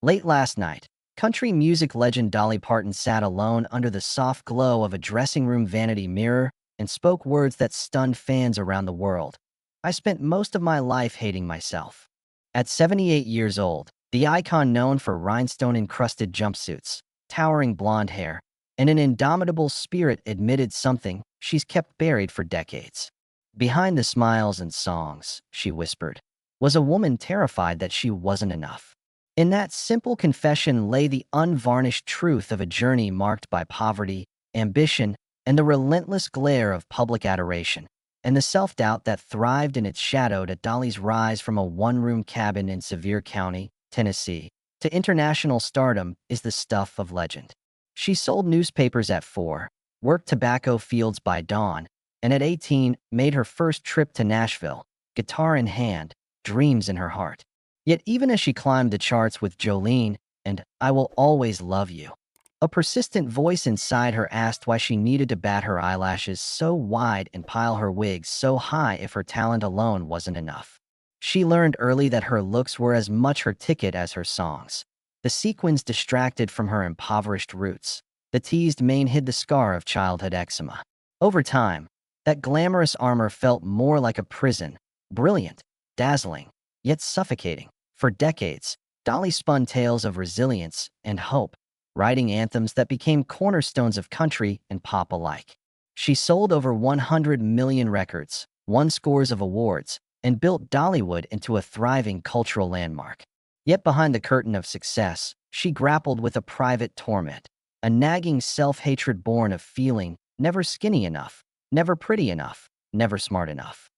Late last night, country music legend Dolly Parton sat alone under the soft glow of a dressing room vanity mirror and spoke words that stunned fans around the world. I spent most of my life hating myself. At 78 years old, the icon known for rhinestone-encrusted jumpsuits, towering blonde hair, and an indomitable spirit admitted something she's kept buried for decades. Behind the smiles and songs, she whispered, was a woman terrified that she wasn't enough. In that simple confession lay the unvarnished truth of a journey marked by poverty, ambition, and the relentless glare of public adoration, and the self-doubt that thrived in its shadow. To Dolly's rise from a one-room cabin in Sevier County, Tennessee, to international stardom is the stuff of legend. She sold newspapers at 4, worked tobacco fields by dawn, and at 18 made her first trip to Nashville, guitar in hand, dreams in her heart. Yet even as she climbed the charts with Jolene and I Will Always Love You, a persistent voice inside her asked why she needed to bat her eyelashes so wide and pile her wigs so high if her talent alone wasn't enough. She learned early that her looks were as much her ticket as her songs. The sequins distracted from her impoverished roots. The teased mane hid the scar of childhood eczema. Over time, that glamorous armor felt more like a prison, brilliant, dazzling, yet suffocating. For decades, Dolly spun tales of resilience and hope, writing anthems that became cornerstones of country and pop alike. She sold over 100 million records, won scores of awards, and built Dollywood into a thriving cultural landmark. Yet behind the curtain of success, she grappled with a private torment, a nagging self-hatred born of feeling never skinny enough, never pretty enough, never smart enough.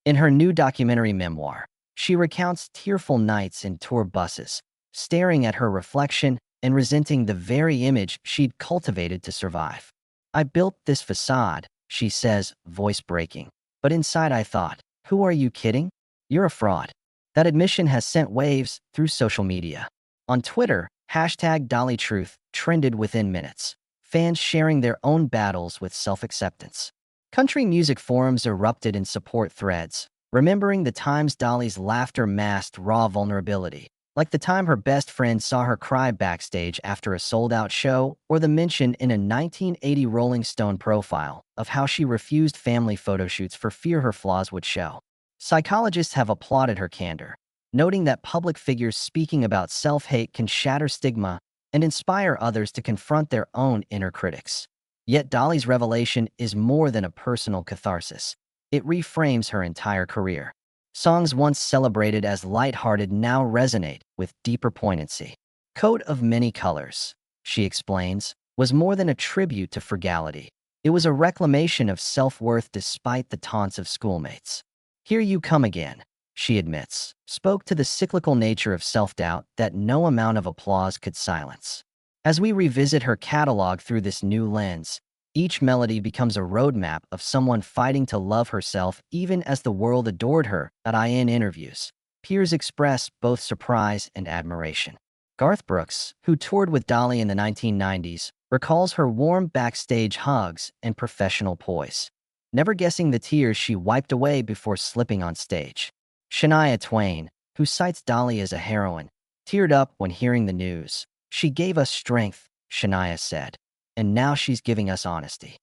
In her new documentary memoir, she recounts tearful nights in tour buses, staring at her reflection and resenting the very image she'd cultivated to survive. I built this facade, she says, voice breaking. But inside I thought, who are you kidding? You're a fraud. That admission has sent waves through social media. On Twitter, #DollyTruth trended within minutes, fans sharing their own battles with self-acceptance. Country music forums erupted in support threads, remembering the times Dolly's laughter masked raw vulnerability, like the time her best friend saw her cry backstage after a sold-out show, or the mention in a 1980 Rolling Stone profile of how she refused family photoshoots for fear her flaws would show. Psychologists have applauded her candor, noting that public figures speaking about self-hate can shatter stigma and inspire others to confront their own inner critics. Yet Dolly's revelation is more than a personal catharsis. It reframes her entire career. Songs once celebrated as lighthearted now resonate with deeper poignancy. Coat of Many Colors, she explains, was more than a tribute to frugality. It was a reclamation of self-worth despite the taunts of schoolmates. Here You Come Again, she admits, spoke to the cyclical nature of self-doubt that no amount of applause could silence. As we revisit her catalog through this new lens, each melody becomes a roadmap of someone fighting to love herself even as the world adored her. In interviews, peers express both surprise and admiration. Garth Brooks, who toured with Dolly in the 1990s, recalls her warm backstage hugs and professional poise, never guessing the tears she wiped away before slipping on stage. Shania Twain, who cites Dolly as a heroine, teared up when hearing the news. She gave us strength, Shania said, and now she's giving us honesty.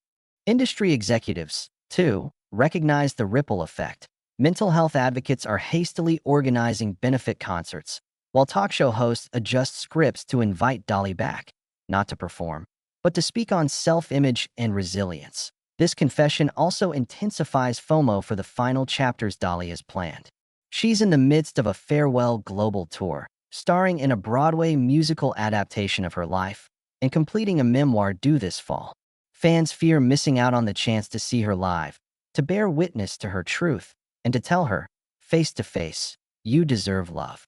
Industry executives, too, recognize the ripple effect. Mental health advocates are hastily organizing benefit concerts, while talk show hosts adjust scripts to invite Dolly back, not to perform, but to speak on self-image and resilience. This confession also intensifies FOMO for the final chapters Dolly has planned. She's in the midst of a farewell global tour, starring in a Broadway musical adaptation of her life, and completing a memoir due this fall. Fans fear missing out on the chance to see her live, to bear witness to her truth, and to tell her, face to face, you deserve love.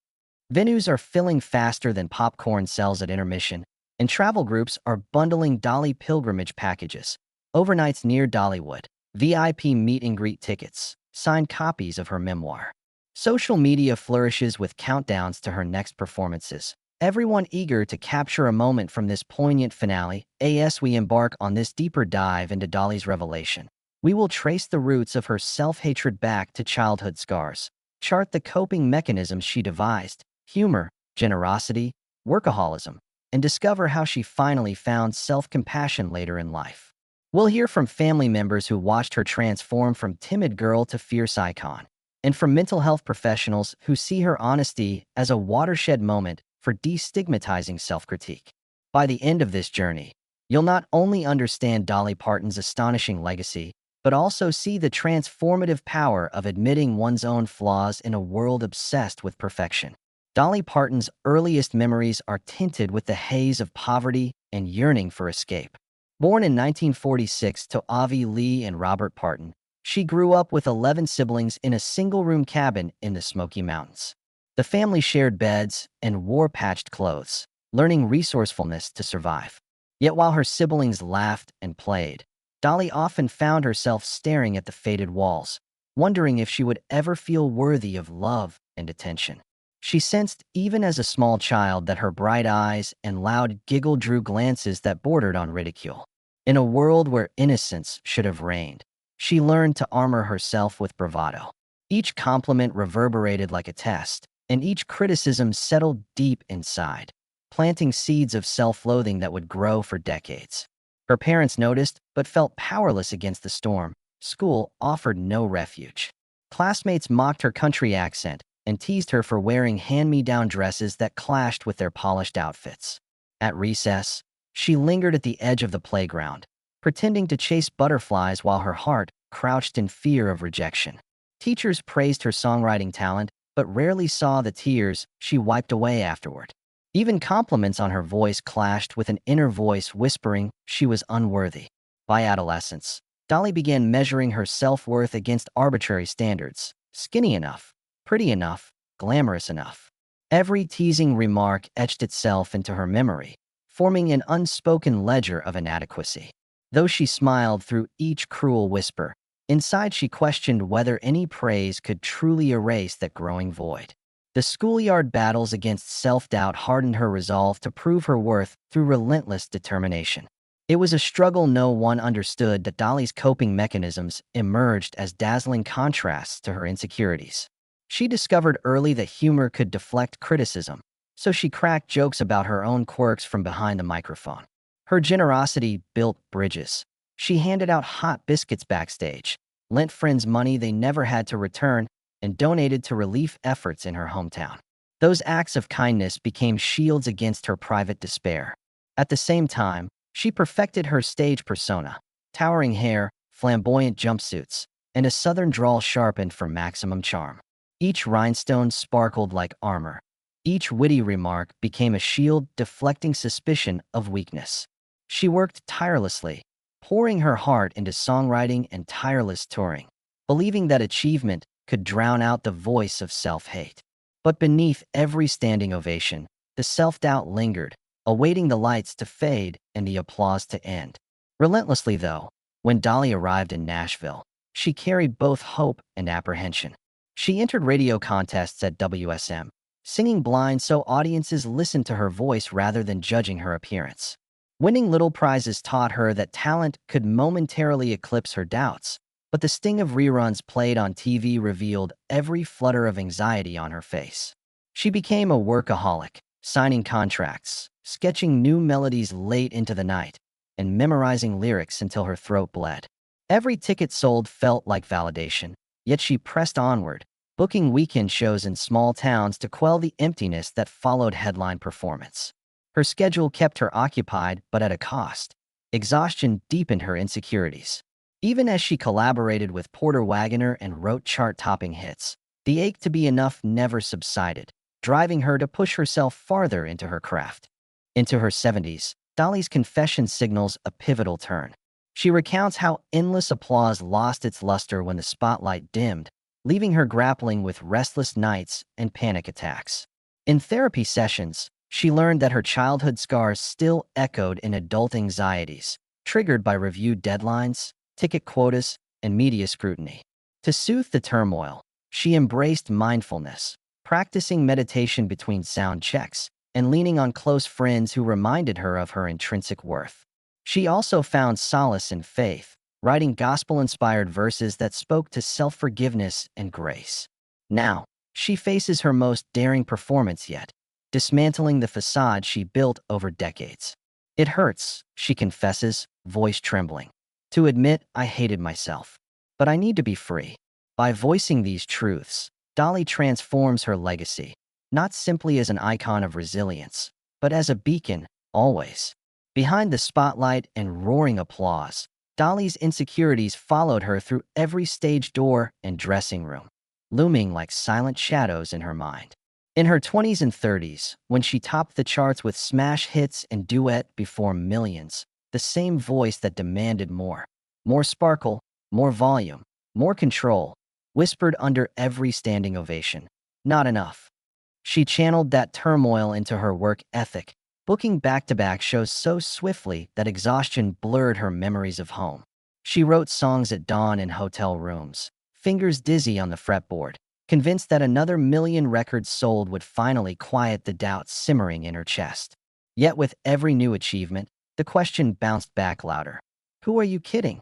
Venues are filling faster than popcorn sells at intermission, and travel groups are bundling Dolly pilgrimage packages, overnights near Dollywood, VIP meet and greet tickets, signed copies of her memoir. Social media flourishes with countdowns to her next performances, everyone eager to capture a moment from this poignant finale. As we embark on this deeper dive into Dolly's revelation, we will trace the roots of her self-hatred back to childhood scars, chart the coping mechanisms she devised, humor, generosity, workaholism, and discover how she finally found self-compassion later in life. We'll hear from family members who watched her transform from timid girl to fierce icon, and from mental health professionals who see her honesty as a watershed moment for destigmatizing self-critique. By the end of this journey, you'll not only understand Dolly Parton's astonishing legacy, but also see the transformative power of admitting one's own flaws in a world obsessed with perfection. Dolly Parton's earliest memories are tinted with the haze of poverty and yearning for escape. Born in 1946 to Avi Lee and Robert Parton, she grew up with 11 siblings in a single-room cabin in the Smoky Mountains. The family shared beds and wore patched clothes, learning resourcefulness to survive. Yet while her siblings laughed and played, Dolly often found herself staring at the faded walls, wondering if she would ever feel worthy of love and attention. She sensed, even as a small child, that her bright eyes and loud giggle drew glances that bordered on ridicule. In a world where innocence should have reigned, she learned to armor herself with bravado. Each compliment reverberated like a test, and each criticism settled deep inside, planting seeds of self-loathing that would grow for decades. Her parents noticed, but felt powerless against the storm. School offered no refuge. Classmates mocked her country accent and teased her for wearing hand-me-down dresses that clashed with their polished outfits. At recess, she lingered at the edge of the playground, pretending to chase butterflies while her heart crouched in fear of rejection. Teachers praised her songwriting talent, but rarely saw the tears she wiped away afterward. Even compliments on her voice clashed with an inner voice whispering she was unworthy. By adolescence, Dolly began measuring her self-worth against arbitrary standards: skinny enough, pretty enough, glamorous enough. Every teasing remark etched itself into her memory, forming an unspoken ledger of inadequacy. Though she smiled through each cruel whisper, inside she questioned whether any praise could truly erase that growing void. The schoolyard battles against self-doubt hardened her resolve to prove her worth through relentless determination. It was a struggle no one understood that Dolly's coping mechanisms emerged as dazzling contrasts to her insecurities. She discovered early that humor could deflect criticism, so she cracked jokes about her own quirks from behind the microphone. Her generosity built bridges. She handed out hot biscuits backstage, lent friends money they never had to return, and donated to relief efforts in her hometown. Those acts of kindness became shields against her private despair. At the same time, she perfected her stage persona: towering hair, flamboyant jumpsuits, and a southern drawl sharpened for maximum charm. Each rhinestone sparkled like armor. Each witty remark became a shield deflecting suspicion of weakness. She worked tirelessly, pouring her heart into songwriting and tireless touring, believing that achievement could drown out the voice of self-hate. But beneath every standing ovation, the self-doubt lingered, awaiting the lights to fade and the applause to end. Relentlessly, though, when Dolly arrived in Nashville, she carried both hope and apprehension. She entered radio contests at WSM, singing blind so audiences listened to her voice rather than judging her appearance. Winning little prizes taught her that talent could momentarily eclipse her doubts, but the sting of reruns played on TV revealed every flutter of anxiety on her face. She became a workaholic, signing contracts, sketching new melodies late into the night, and memorizing lyrics until her throat bled. Every ticket sold felt like validation, yet she pressed onward, booking weekend shows in small towns to quell the emptiness that followed headline performance. Her schedule kept her occupied, but at a cost. Exhaustion deepened her insecurities. Even as she collaborated with Porter Wagoner and wrote chart-topping hits, the ache to be enough never subsided, driving her to push herself farther into her craft. Into her 70s, Dolly's confession signals a pivotal turn. She recounts how endless applause lost its luster when the spotlight dimmed, leaving her grappling with restless nights and panic attacks. In therapy sessions, she learned that her childhood scars still echoed in adult anxieties, triggered by review deadlines, ticket quotas, and media scrutiny. To soothe the turmoil, she embraced mindfulness, practicing meditation between sound checks and leaning on close friends who reminded her of her intrinsic worth. She also found solace in faith, writing gospel-inspired verses that spoke to self-forgiveness and grace. Now, she faces her most daring performance yet, dismantling the facade she built over decades. It hurts, she confesses, voice trembling, to admit I hated myself. But I need to be free. By voicing these truths, Dolly transforms her legacy, not simply as an icon of resilience, but as a beacon, always. Behind the spotlight and roaring applause, Dolly's insecurities followed her through every stage door and dressing room, looming like silent shadows in her mind. In her 20s and 30s, when she topped the charts with smash hits and duet before millions, the same voice that demanded more sparkle, more volume, more control, whispered under every standing ovation. Not enough. She channeled that turmoil into her work ethic, booking back-to-back shows so swiftly that exhaustion blurred her memories of home. She wrote songs at dawn in hotel rooms, fingers dizzy on the fretboard, convinced that another million records sold would finally quiet the doubts simmering in her chest. Yet with every new achievement, the question bounced back louder. Who are you kidding?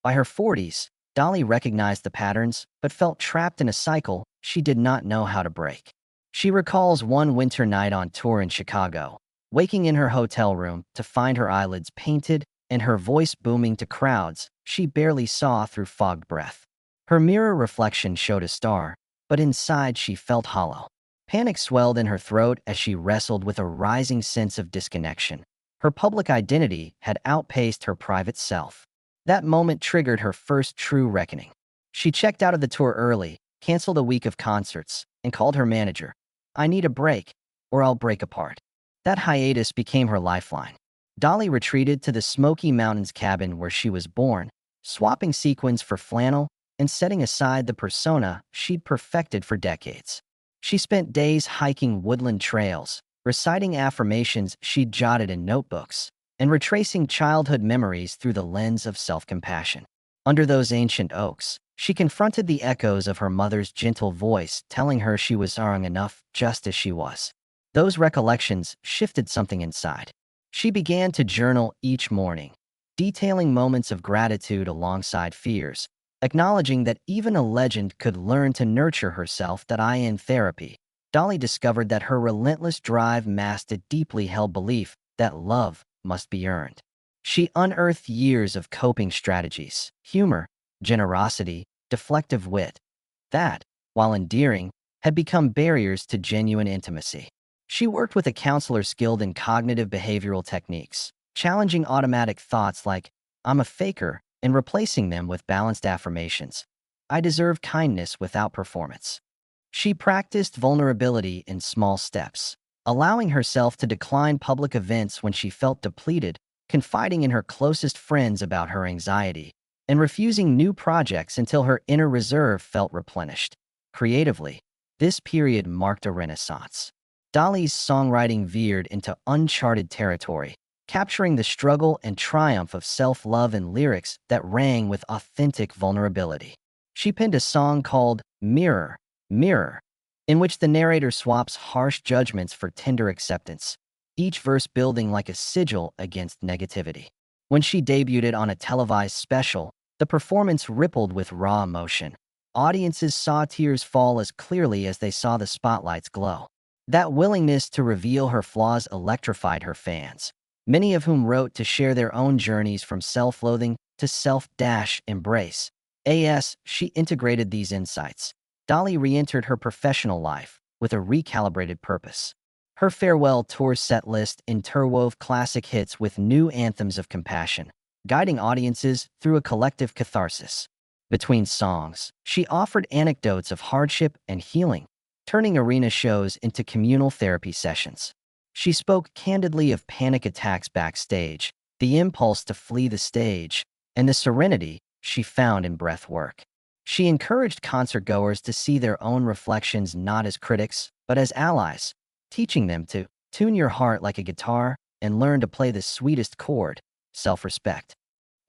By her 40s, Dolly recognized the patterns, but felt trapped in a cycle she did not know how to break. She recalls one winter night on tour in Chicago, waking in her hotel room to find her eyelids painted and her voice booming to crowds she barely saw through fogged breath. Her mirror reflection showed a star, but inside she felt hollow. Panic swelled in her throat as she wrestled with a rising sense of disconnection. Her public identity had outpaced her private self. That moment triggered her first true reckoning. She checked out of the tour early, canceled a week of concerts, and called her manager. I need a break, or I'll break apart. That hiatus became her lifeline. Dolly retreated to the Smoky Mountains cabin where she was born, swapping sequins for flannel and setting aside the persona she'd perfected for decades. She spent days hiking woodland trails, reciting affirmations she'd jotted in notebooks, and retracing childhood memories through the lens of self-compassion. Under those ancient oaks, she confronted the echoes of her mother's gentle voice telling her she was strong enough just as she was. Those recollections shifted something inside. She began to journal each morning, detailing moments of gratitude alongside fears, acknowledging that even a legend could learn to nurture herself. That in therapy, Dolly discovered that her relentless drive masked a deeply held belief that love must be earned. She unearthed years of coping strategies, humor, generosity, deflective wit, that, while endearing, had become barriers to genuine intimacy. She worked with a counselor skilled in cognitive behavioral techniques, challenging automatic thoughts like, I'm a faker, and replacing them with balanced affirmations. I deserve kindness without performance. She practiced vulnerability in small steps, allowing herself to decline public events when she felt depleted, confiding in her closest friends about her anxiety, and refusing new projects until her inner reserve felt replenished. Creatively, this period marked a renaissance. Dolly's songwriting veered into uncharted territory, capturing the struggle and triumph of self-love in lyrics that rang with authentic vulnerability. She penned a song called Mirror, Mirror, in which the narrator swaps harsh judgments for tender acceptance, each verse building like a sigil against negativity. When she debuted it on a televised special, the performance rippled with raw emotion. Audiences saw tears fall as clearly as they saw the spotlight's glow. That willingness to reveal her flaws electrified her fans, many of whom wrote to share their own journeys from self-loathing to self-embrace. As she integrated these insights, Dolly re-entered her professional life with a recalibrated purpose. Her farewell tour set list interwove classic hits with new anthems of compassion, guiding audiences through a collective catharsis. Between songs, she offered anecdotes of hardship and healing, turning arena shows into communal therapy sessions. She spoke candidly of panic attacks backstage, the impulse to flee the stage, and the serenity she found in breath work. She encouraged concertgoers to see their own reflections not as critics, but as allies, teaching them to tune your heart like a guitar and learn to play the sweetest chord, self-respect.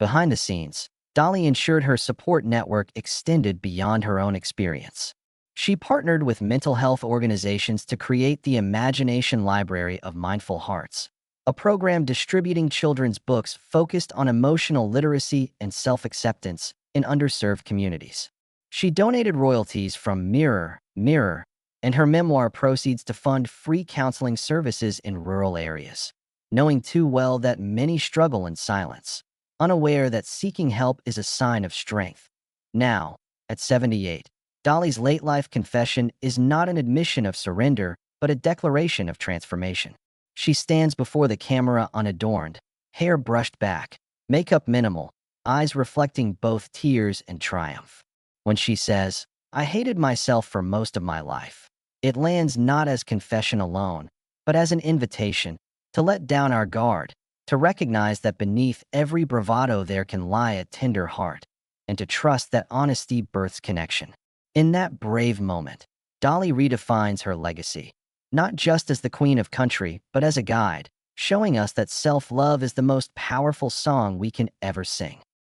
Behind the scenes, Dolly ensured her support network extended beyond her own experience. She partnered with mental health organizations to create the Imagination Library of Mindful Hearts, a program distributing children's books focused on emotional literacy and self-acceptance in underserved communities. She donated royalties from Mirror, Mirror, and her memoir proceeds to fund free counseling services in rural areas, knowing too well that many struggle in silence, unaware that seeking help is a sign of strength. Now, at 78, Dolly's late-life confession is not an admission of surrender, but a declaration of transformation. She stands before the camera unadorned, hair brushed back, makeup minimal, eyes reflecting both tears and triumph. When she says, "I hated myself for most of my life," it lands not as confession alone, but as an invitation to let down our guard, to recognize that beneath every bravado there can lie a tender heart, and to trust that honesty births connection. In that brave moment, Dolly redefines her legacy, not just as the queen of country, but as a guide, showing us that self-love is the most powerful song we can ever sing.